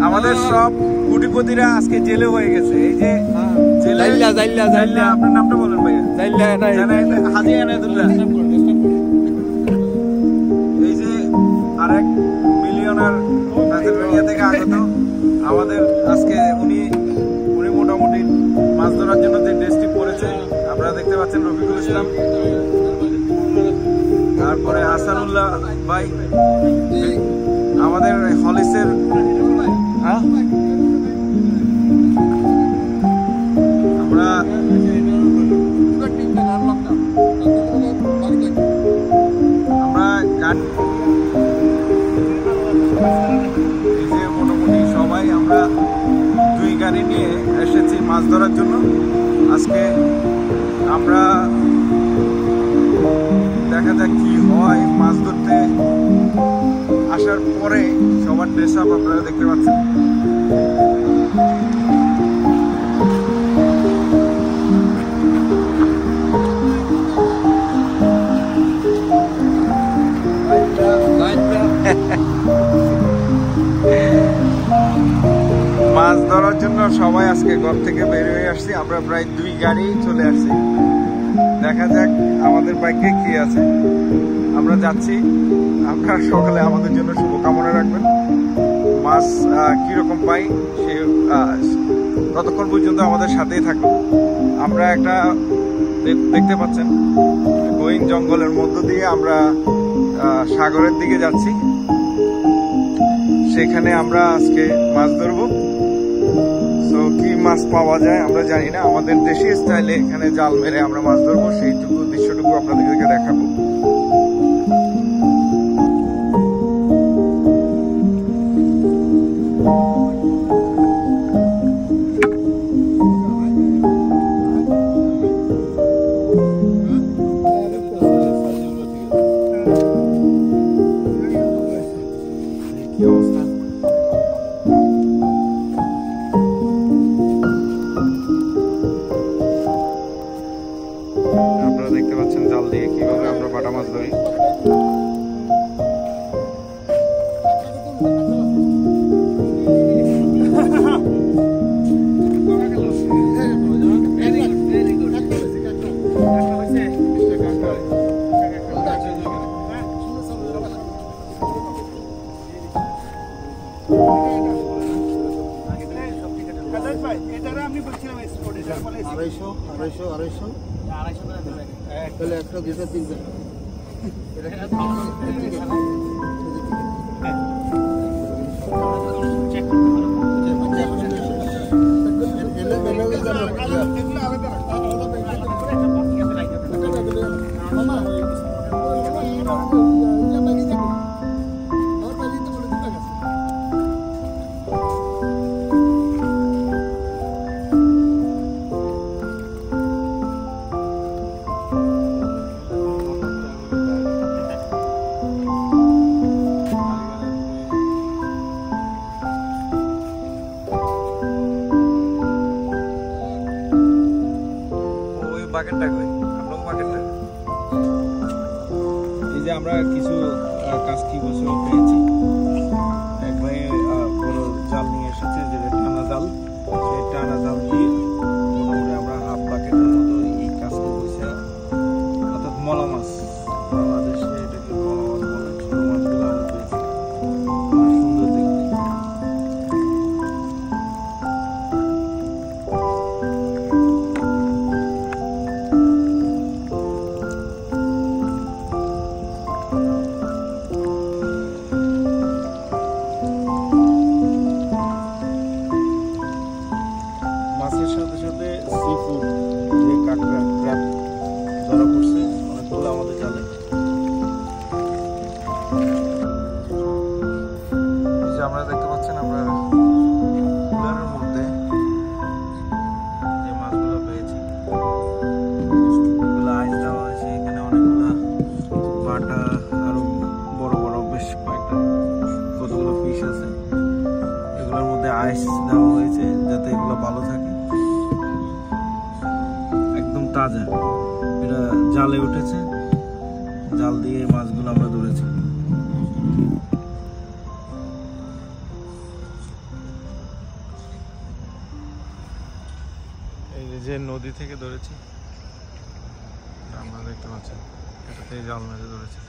আমাদের সব কোটিপতিরা আজকে জেলে হয়ে গেছে। এই যে জেলে আপনার নামটা বলেন ভাইয়া। হাজী এনায়েতুল্লাহ। এই যে আরেক মিলিয়নার পেনসিলভানিয়া থেকে আগত আমাদের আজকে উনি মোটামুটি মাছ ধরার জন্য যে ড্রেসটি পরেছে আপনারা দেখতে পাচ্ছেন, রফিকুল ইসলাম, তারপরে হাসানুল্লাহ ভাই, আমাদের হলিসের আমরা এই যে মোটামুটি সবাই আমরা 2 গাড়ি নিয়ে এসেছি মাছ ধরার জন্য। আজকে আমরা দেখা যাক কি হয়। মাছ ধরতে আসার পরে সবার ড্রেস আপ আপনারা দেখতে পাচ্ছেন। মাছ ধরার জন্য সবাই আজকে ঘর থেকে বের হয়ে আসছি। আমরা প্রায় 2 গাড়ি চলে আসছি। দেখা যাক আমাদের বাইকে কি আছে। আমরা যাচ্ছি। আপনারা সকালে আমাদের জন্য শুভকামনা রাখবেন। মাছ কিরকম পাই সে ততক্ষণ পর্যন্ত আমাদের সাথেই থাকুন। আমরা একটা দেখতে পাচ্ছেন গহীন জঙ্গলের মধ্য দিয়ে আমরা সাগরের দিকে যাচ্ছি। সেখানে আমরা আজকে মাছ ধরবো। তো কি মাছ পাওয়া যায় আমরা জানি না। আমাদের দেশি স্টাইলে এখানে জাল মেরে আমরা মাছ ধরবো, সেইটুকু দৃশ্যটুকু আপনাদেরকে দেখাবো। কি অবস্থা? আপনারা দেখতে পাচ্ছেন জাল দিয়ে কিভাবে আমরা বাটা মাছ ধরি। তাহলে একটা দুটো তিনটে বাকেটটা কই আপনার বাকেটটা? এই যে আমরা কিছু কাজকি বছর পেয়েছি। এক ভাই বড় জাল নিয়ে এসেছে, যেটা টানা জাল। সেই টানা জাল দিয়ে মোটামুটি আমরা হাফ বাকেটের মতো এই কাজকি বসে, অর্থাৎ মলা মাছ, বাংলাদেশে এটাকে মলা মাছ বলে, ছোট মাছগুলো আমরা পেয়েছি। সুন্দর দেখতে। মাছের সাথে সাথে সি ফুড, যে কাঁকড়া, ক্র্যাব ধরা পড়ছে অনেকগুলো আমাদের জালে। এই যে আমরা দেখতে পাচ্ছেন আমরা কুলারের মধ্যে যে মাছগুলো পেয়েছি, এগুলো আইস দেওয়া হয়েছে। এখানে অনেকগুলো বাটা, আরো বড় বড় বেশ কয়েকটা কতগুলো ফিশ আছে। এগুলোর মধ্যে আইস দেওয়া হয়েছে যাতে এগুলো ভালো থাকে, একদম তাজা। এটা জালে উঠেছে, জাল দিয়ে মাছগুলো আমরা ধরেছি। এই যে নদী থেকে ধরেছি, আপনারা দেখতে পাচ্ছেন, এটাতেই জাল মেরে ধরেছে।